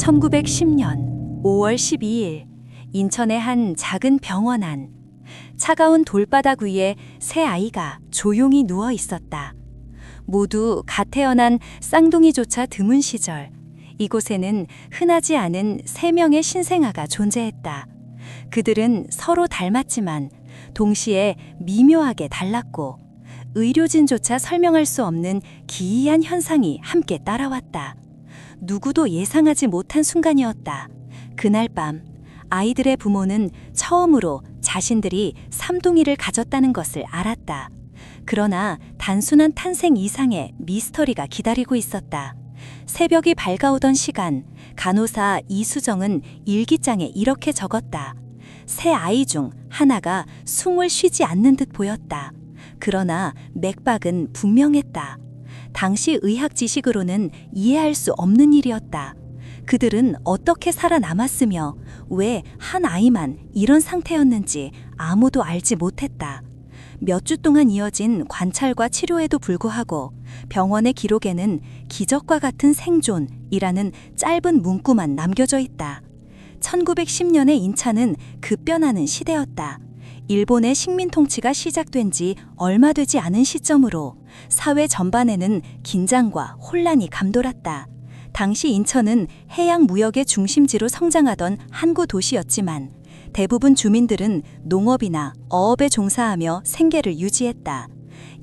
1910년 5월 12일 인천의 한 작은 병원 안. 차가운 돌바닥 위에 새 아이가 조용히 누워 있었다. 모두 갓 태어난 쌍둥이조차 드문 시절, 이곳에는 흔하지 않은 3명의 신생아가 존재했다. 그들은 서로 닮았지만 동시에 미묘하게 달랐고, 의료진조차 설명할 수 없는 기이한 현상이 함께 따라왔다. 누구도 예상하지 못한 순간이었다. 그날 밤, 아이들의 부모는 처음으로 자신들이 삼둥이를 가졌다는 것을 알았다. 그러나 단순한 탄생 이상의 미스터리가 기다리고 있었다. 새벽이 밝아오던 시간, 간호사 이수정은 일기장에 이렇게 적었다. 새 아이 중 하나가 숨을 쉬지 않는 듯 보였다. 그러나 맥박은 분명했다. 당시 의학 지식으로는 이해할 수 없는 일이었다. 그들은 어떻게 살아남았으며 왜 한 아이만 이런 상태였는지 아무도 알지 못했다. 몇 주 동안 이어진 관찰과 치료에도 불구하고 병원의 기록에는 기적과 같은 생존이라는 짧은 문구만 남겨져 있다. 1910년의 인천은 급변하는 시대였다. 일본의 식민 통치가 시작된 지 얼마 되지 않은 시점으로 사회 전반에는 긴장과 혼란이 감돌았다. 당시 인천은 해양 무역의 중심지로 성장하던 항구 도시였지만 대부분 주민들은 농업이나 어업에 종사하며 생계를 유지했다.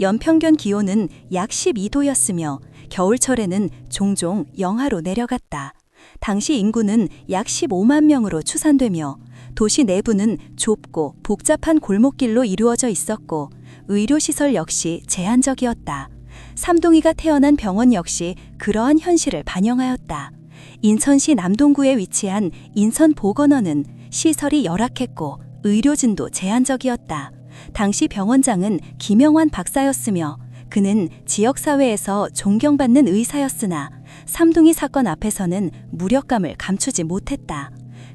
연평균 기온은 약 12도였으며 겨울철에는 종종 영하로 내려갔다. 당시 인구는 약 15만 명으로 추산되며 도시 내부는 좁고 복잡한 골목길로 이루어져 있었고 의료시설 역시 제한적이었다. 삼둥이가 태어난 병원 역시 그러한 현실을 반영하였다. 인천시 남동구에 위치한 인천보건원은 시설이 열악했고 의료진도 제한적이었다. 당시 병원장은 김영환 박사였으며 그는 지역사회에서 존경받는 의사였으나 삼둥이 사건 앞에서는 무력감을 감추지 못했다.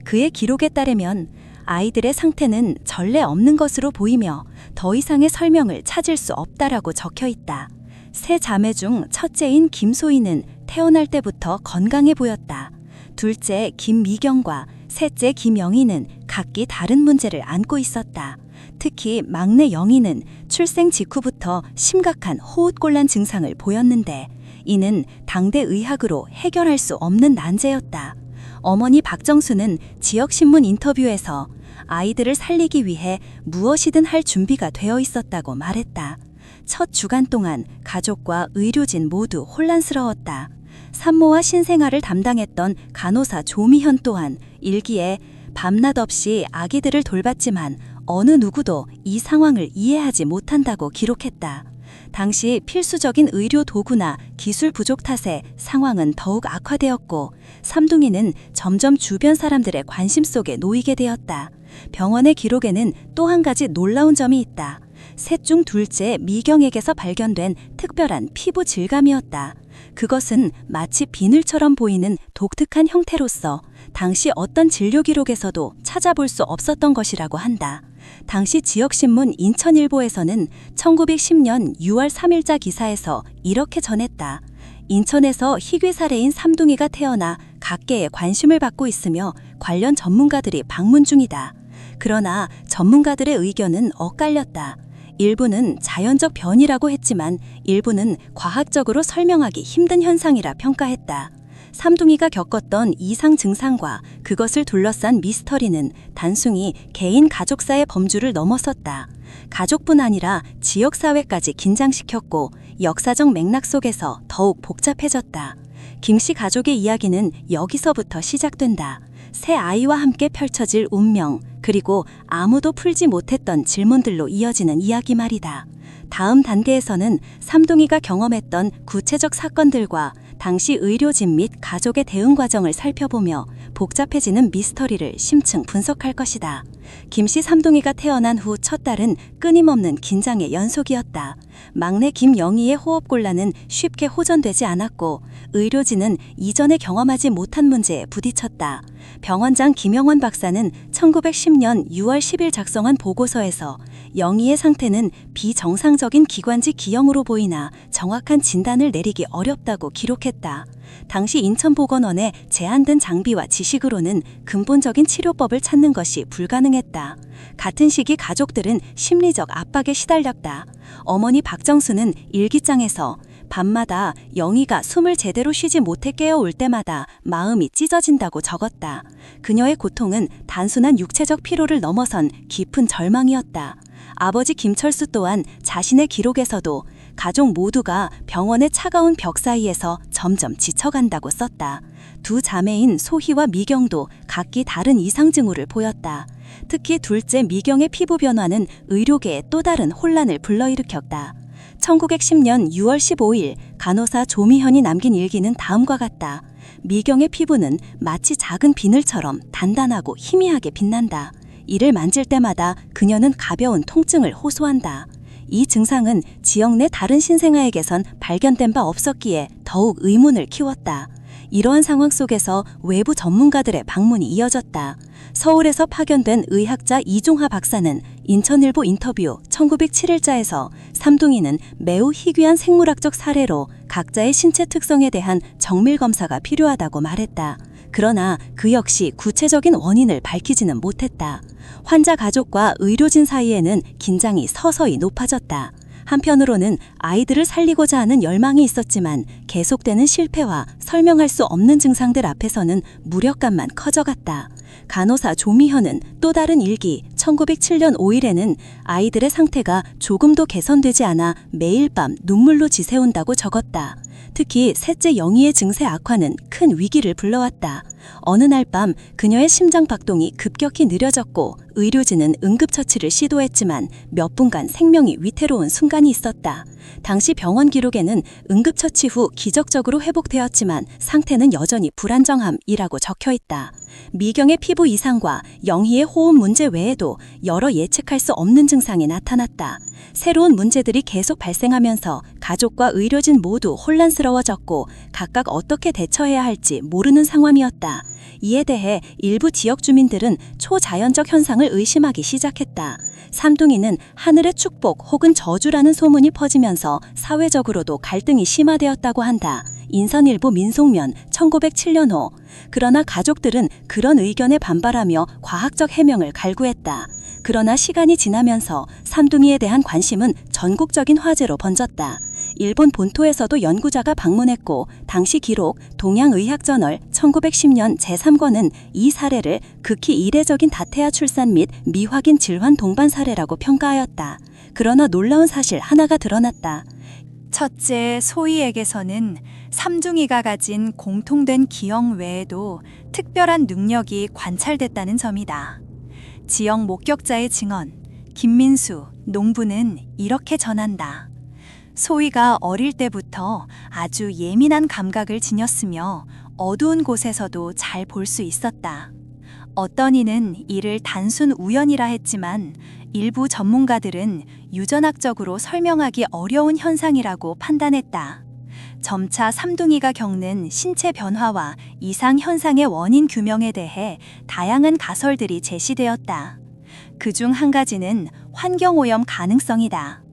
그의 기록에 따르면 아이들의 상태는 전례 없는 것으로 보이며 더 이상의 설명을 찾을 수 없다라고 적혀 있다. 세 자매 중 첫째인 김소희는 태어날 때부터 건강해 보였다. 둘째 김미경과 셋째 김영희는 각기 다른 문제를 안고 있었다. 특히 막내 영희는 출생 직후부터 심각한 호흡곤란 증상을 보였는데 이는 당대 의학으로 해결할 수 없는 난제였다. 어머니 박정수는 지역신문 인터뷰에서 아이들을 살리기 위해 무엇이든 할 준비가 되어 있었다고 말했다. 첫 주간 동안 가족과 의료진 모두 혼란스러웠다. 산모와 신생아를 담당했던 간호사 조미현 또한 일기에 밤낮 없이 아기들을 돌봤지만 어느 누구도 이 상황을 이해하지 못한다고 기록했다. 당시 필수적인 의료 도구나 기술 부족 탓에 상황은 더욱 악화되었고 삼둥이는 점점 주변 사람들의 관심 속에 놓이게 되었다. 병원의 기록에는 또 한 가지 놀라운 점이 있다. 셋 중 둘째 미경에게서 발견된 특별한 피부 질감이었다. 그것은 마치 비늘처럼 보이는 독특한 형태로서 당시 어떤 진료 기록에서도 찾아볼 수 없었던 것이라고 한다. 당시 지역신문 인천일보에서는 1910년 6월 3일자 기사에서 이렇게 전했다. 인천에서 희귀 사례인 삼둥이가 태어나 각계의 관심을 받고 있으며 관련 전문가들이 방문 중이다. 그러나 전문가들의 의견은 엇갈렸다. 일부는 자연적 변이라고 했지만 일부는 과학적으로 설명하기 힘든 현상이라 평가했다. 삼둥이가 겪었던 이상 증상과 그것을 둘러싼 미스터리는 단순히 개인 가족사의 범주를 넘어섰다. 가족뿐 아니라 지역사회까지 긴장시켰고 역사적 맥락 속에서 더욱 복잡해졌다. 김씨 가족의 이야기는 여기서부터 시작된다. 새 아이와 함께 펼쳐질 운명, 그리고 아무도 풀지 못했던 질문들로 이어지는 이야기 말이다. 다음 단계에서는 삼둥이가 경험했던 구체적 사건들과 당시 의료진 및 가족의 대응 과정을 살펴보며 복잡해지는 미스터리를 심층 분석할 것이다. 김씨 삼둥이가 태어난 후 첫 달은 끊임없는 긴장의 연속이었다. 막내 김영희의 호흡곤란은 쉽게 호전되지 않았고 의료진은 이전에 경험하지 못한 문제에 부딪혔다. 병원장 김영환 박사는 1910년 6월 10일 작성한 보고서에서 영희의 상태는 비정상적인 기관지 기형으로 보이나 정확한 진단을 내리기 어렵다고 기록했다. 당시 인천보건원의 제한된 장비와 지식으로는 근본적인 치료법을 찾는 것이 불가능했다. 같은 시기 가족들은 심리적 압박에 시달렸다. 어머니 박정수는 일기장에서 밤마다 영희가 숨을 제대로 쉬지 못해 깨어올 때마다 마음이 찢어진다고 적었다. 그녀의 고통은 단순한 육체적 피로를 넘어선 깊은 절망이었다. 아버지 김철수 또한 자신의 기록에서도 가족 모두가 병원의 차가운 벽 사이에서 점점 지쳐간다고 썼다. 두 자매인 소희와 미경도 각기 다른 이상 징후를 보였다. 특히 둘째 미경의 피부 변화는 의료계에 또 다른 혼란을 불러일으켰다. 1910년 6월 15일 간호사 조미현이 남긴 일기는 다음과 같다. 미경의 피부는 마치 작은 비늘처럼 단단하고 희미하게 빛난다. 이를 만질 때마다 그녀는 가벼운 통증을 호소한다. 이 증상은 지역 내 다른 신생아에게선 발견된 바 없었기에 더욱 의문을 키웠다. 이러한 상황 속에서 외부 전문가들의 방문이 이어졌다. 서울에서 파견된 의학자 이종하 박사는 인천일보 인터뷰 1907일자에서 삼둥이는 매우 희귀한 생물학적 사례로 각자의 신체 특성에 대한 정밀 검사가 필요하다고 말했다. 그러나 그 역시 구체적인 원인을 밝히지는 못했다. 환자 가족과 의료진 사이에는 긴장이 서서히 높아졌다. 한편으로는 아이들을 살리고자 하는 열망이 있었지만 계속되는 실패와 설명할 수 없는 증상들 앞에서는 무력감만 커져갔다. 간호사 조미현은 또 다른 일기 1907년 5일에는 아이들의 상태가 조금도 개선되지 않아 매일 밤 눈물로 지새운다고 적었다. 특히 셋째 영희의 증세 악화는 큰 위기를 불러왔다. 어느 날 밤 그녀의 심장 박동이 급격히 느려졌고 의료진은 응급처치를 시도했지만 몇 분간 생명이 위태로운 순간이 있었다. 당시 병원 기록에는 응급처치 후 기적적으로 회복되었지만 상태는 여전히 불안정함이라고 적혀있다. 미경의 피부 이상과 영희의 호흡 문제 외에도 여러 예측할 수 없는 증상이 나타났다. 새로운 문제들이 계속 발생하면서 가족과 의료진 모두 혼란스러워졌고 각각 어떻게 대처해야 할지 모르는 상황이었다. 이에 대해 일부 지역 주민들은 초자연적 현상을 의심하기 시작했다. 삼둥이는 하늘의 축복 혹은 저주라는 소문이 퍼지면서 사회적으로도 갈등이 심화되었다고 한다. 인선일보 민속면 1907년호. 그러나 가족들은 그런 의견에 반발하며 과학적 해명을 갈구했다. 그러나 시간이 지나면서 삼둥이에 대한 관심은 전국적인 화제로 번졌다. 일본 본토에서도 연구자가 방문했고 당시 기록 동양의학저널 1910년 제3권은 이 사례를 극히 이례적인 다태아 출산 및 미확인 질환 동반 사례라고 평가하였다. 그러나 놀라운 사실 하나가 드러났다. 첫째 소희에게서는 삼둥이가 가진 공통된 기억 외에도 특별한 능력이 관찰됐다는 점이다. 지역 목격자의 증언, 김민수, 농부는 이렇게 전한다. 소희가 어릴 때부터 아주 예민한 감각을 지녔으며 어두운 곳에서도 잘 볼 수 있었다. 어떤 이는 이를 단순 우연이라 했지만 일부 전문가들은 유전학적으로 설명하기 어려운 현상이라고 판단했다. 점차 삼둥이가 겪는 신체 변화와 이상 현상의 원인 규명에 대해 다양한 가설들이 제시되었다. 그중 한 가지는 환경오염 가능성이다.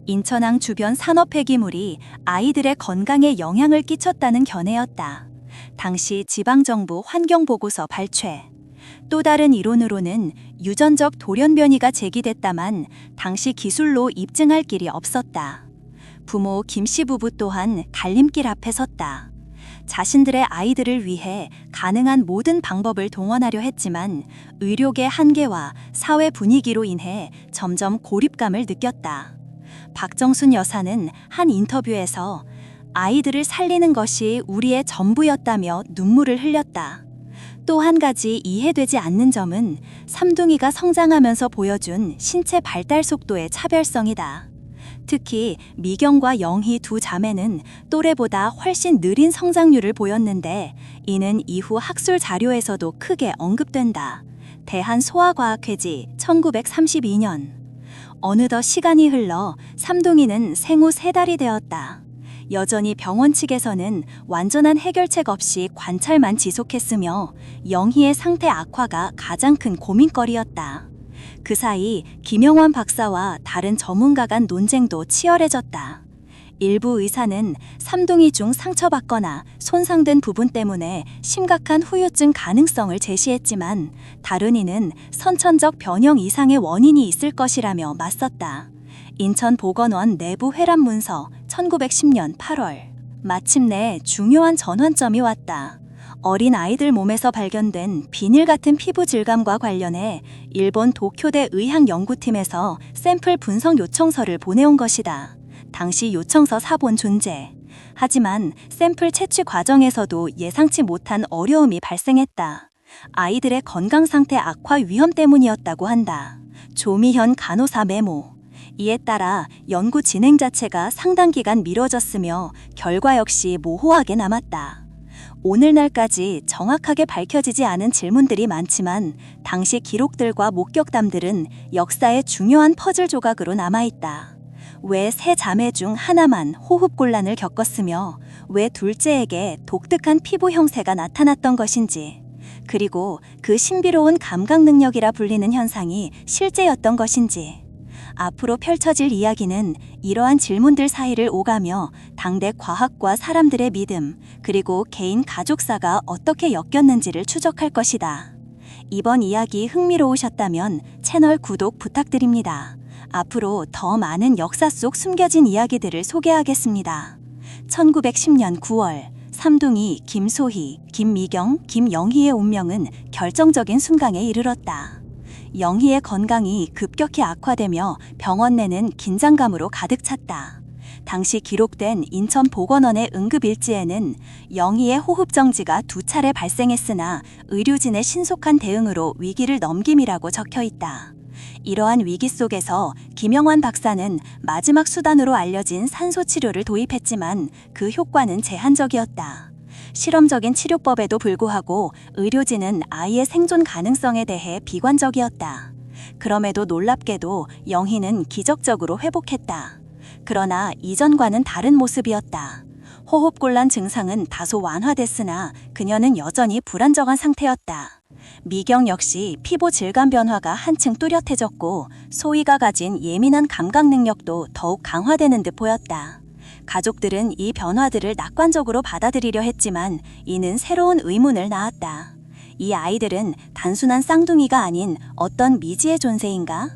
인천항 주변 산업 폐기물이 아이들의 건강에 영향을 끼쳤다는 견해였다. 당시 지방정부 환경보고서 발췌. 또 다른 이론으로는 유전적 돌연변이가 제기됐다만 당시 기술로 입증할 길이 없었다. 부모 김씨 부부 또한 갈림길 앞에 섰다. 자신들의 아이들을 위해 가능한 모든 방법을 동원하려 했지만 의료계 한계와 사회 분위기로 인해 점점 고립감을 느꼈다. 박정순 여사는 한 인터뷰에서 아이들을 살리는 것이 우리의 전부였다며 눈물을 흘렸다. 또 한 가지 이해되지 않는 점은 삼둥이가 성장하면서 보여준 신체 발달 속도의 차별성이다. 특히 미경과 영희 두 자매는 또래보다 훨씬 느린 성장률을 보였는데 이는 이후 학술 자료에서도 크게 언급된다. 대한소아과학회지 1932년. 어느덧 시간이 흘러 삼둥이는 생후 3달이 되었다. 여전히 병원 측에서는 완전한 해결책 없이 관찰만 지속했으며 영희의 상태 악화가 가장 큰 고민거리였다. 그 사이 김영환 박사와 다른 전문가 간 논쟁도 치열해졌다. 일부 의사는 삼둥이 중 상처받거나 손상된 부분 때문에 심각한 후유증 가능성을 제시했지만 다른 이는 선천적 변형 이상의 원인이 있을 것이라며 맞섰다. 인천보건원 내부 회람 문서 1910년 8월. 마침내 중요한 전환점이 왔다. 어린 아이들 몸에서 발견된 비닐 같은 피부 질감과 관련해 일본 도쿄대 의학연구팀에서 샘플 분석 요청서를 보내온 것이다. 당시 요청서 사본 존재. 하지만 샘플 채취 과정에서도 예상치 못한 어려움이 발생했다. 아이들의 건강 상태 악화 위험 때문이었다고 한다. 조미현 간호사 메모. 이에 따라 연구 진행 자체가 상당 기간 미뤄졌으며 결과 역시 모호하게 남았다. 오늘날까지 정확하게 밝혀지지 않은 질문들이 많지만 당시 기록들과 목격담들은 역사의 중요한 퍼즐 조각으로 남아있다. 왜 세 자매 중 하나만 호흡곤란을 겪었으며 왜 둘째에게 독특한 피부 형태가 나타났던 것인지, 그리고 그 신비로운 감각 능력이라 불리는 현상이 실제였던 것인지. 앞으로 펼쳐질 이야기는 이러한 질문들 사이를 오가며 당대 과학과 사람들의 믿음, 그리고 개인 가족사가 어떻게 엮였는지를 추적할 것이다. 이번 이야기 흥미로우셨다면 채널 구독 부탁드립니다. 앞으로 더 많은 역사 속 숨겨진 이야기들을 소개하겠습니다. 1910년 9월, 삼둥이 김소희, 김미경, 김영희의 운명은 결정적인 순간에 이르렀다. 영희의 건강이 급격히 악화되며 병원 내는 긴장감으로 가득 찼다. 당시 기록된 인천보건원의 응급일지에는 영희의 호흡정지가 2차례 발생했으나 의료진의 신속한 대응으로 위기를 넘김이라고 적혀있다. 이러한 위기 속에서 김영환 박사는 마지막 수단으로 알려진 산소치료를 도입했지만 그 효과는 제한적이었다. 실험적인 치료법에도 불구하고 의료진은 아이의 생존 가능성에 대해 비관적이었다. 그럼에도 놀랍게도 영희는 기적적으로 회복했다. 그러나 이전과는 다른 모습이었다. 호흡곤란 증상은 다소 완화됐으나 그녀는 여전히 불안정한 상태였다. 미경 역시 피부 질감 변화가 한층 뚜렷해졌고 소희가 가진 예민한 감각 능력도 더욱 강화되는 듯 보였다. 가족들은 이 변화들을 낙관적으로 받아들이려 했지만 이는 새로운 의문을 낳았다. 이 아이들은 단순한 쌍둥이가 아닌 어떤 미지의 존재인가?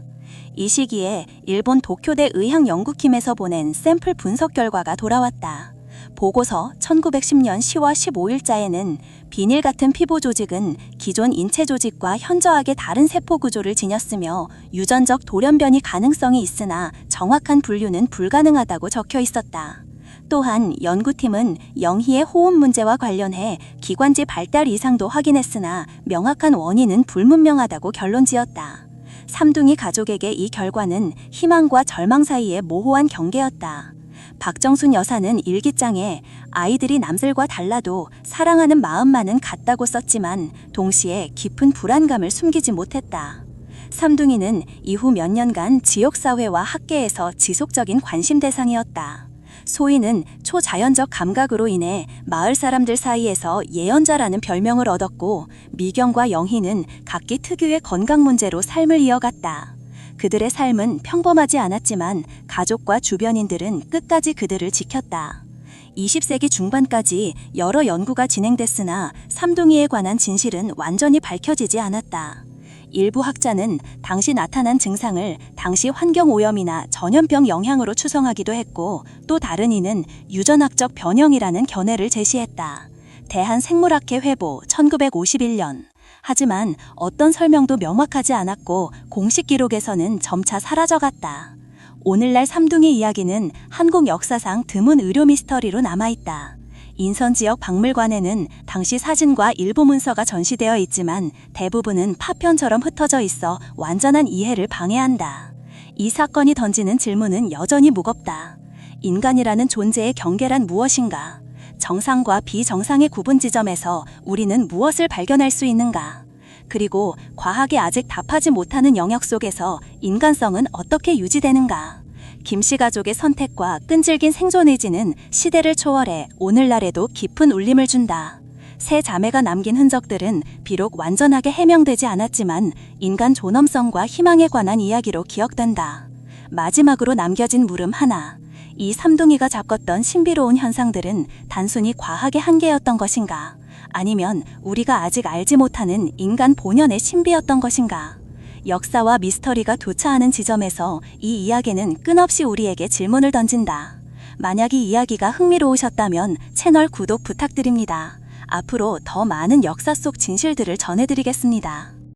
이 시기에 일본 도쿄대 의학연구팀에서 보낸 샘플 분석 결과가 돌아왔다. 보고서 1910년 10월 15일자에는 비닐 같은 피부 조직은 기존 인체 조직과 현저하게 다른 세포 구조를 지녔으며 유전적 돌연변이 가능성이 있으나 정확한 분류는 불가능하다고 적혀 있었다. 또한 연구팀은 영희의 호흡 문제와 관련해 기관지 발달 이상도 확인했으나 명확한 원인은 불분명하다고 결론지었다. 삼둥이 가족에게 이 결과는 희망과 절망 사이의 모호한 경계였다. 박정순 여사는 일기장에 아이들이 남들과 달라도 사랑하는 마음만은 같다고 썼지만 동시에 깊은 불안감을 숨기지 못했다. 삼둥이는 이후 몇 년간 지역사회와 학계에서 지속적인 관심 대상이었다. 소희는 초자연적 감각으로 인해 마을 사람들 사이에서 예언자라는 별명을 얻었고 미경과 영희는 각기 특유의 건강 문제로 삶을 이어갔다. 그들의 삶은 평범하지 않았지만 가족과 주변인들은 끝까지 그들을 지켰다. 20세기 중반까지 여러 연구가 진행됐으나 삼둥이에 관한 진실은 완전히 밝혀지지 않았다. 일부 학자는 당시 나타난 증상을 당시 환경오염이나 전염병 영향으로 추정하기도 했고 또 다른 이는 유전학적 변형이라는 견해를 제시했다. 대한생물학회 회보 1951년. 하지만 어떤 설명도 명확하지 않았고 공식 기록에서는 점차 사라져갔다. 오늘날 삼둥이 이야기는 한국 역사상 드문 의료 미스터리로 남아있다. 인천 지역 박물관에는 당시 사진과 일부 문서가 전시되어 있지만 대부분은 파편처럼 흩어져 있어 완전한 이해를 방해한다. 이 사건이 던지는 질문은 여전히 무겁다. 인간이라는 존재의 경계란 무엇인가? 정상과 비정상의 구분 지점에서 우리는 무엇을 발견할 수 있는가? 그리고 과학이 아직 답하지 못하는 영역 속에서 인간성은 어떻게 유지되는가? 김씨 가족의 선택과 끈질긴 생존 의지는 시대를 초월해 오늘날에도 깊은 울림을 준다. 세 자매가 남긴 흔적들은 비록 완전하게 해명되지 않았지만 인간 존엄성과 희망에 관한 이야기로 기억된다. 마지막으로 남겨진 물음 하나. 이 삼둥이가 잡았던 신비로운 현상들은 단순히 과학의 한계였던 것인가? 아니면 우리가 아직 알지 못하는 인간 본연의 신비였던 것인가? 역사와 미스터리가 교차하는 지점에서 이 이야기는 끊없이 우리에게 질문을 던진다. 만약 이 이야기가 흥미로우셨다면 채널 구독 부탁드립니다. 앞으로 더 많은 역사 속 진실들을 전해드리겠습니다.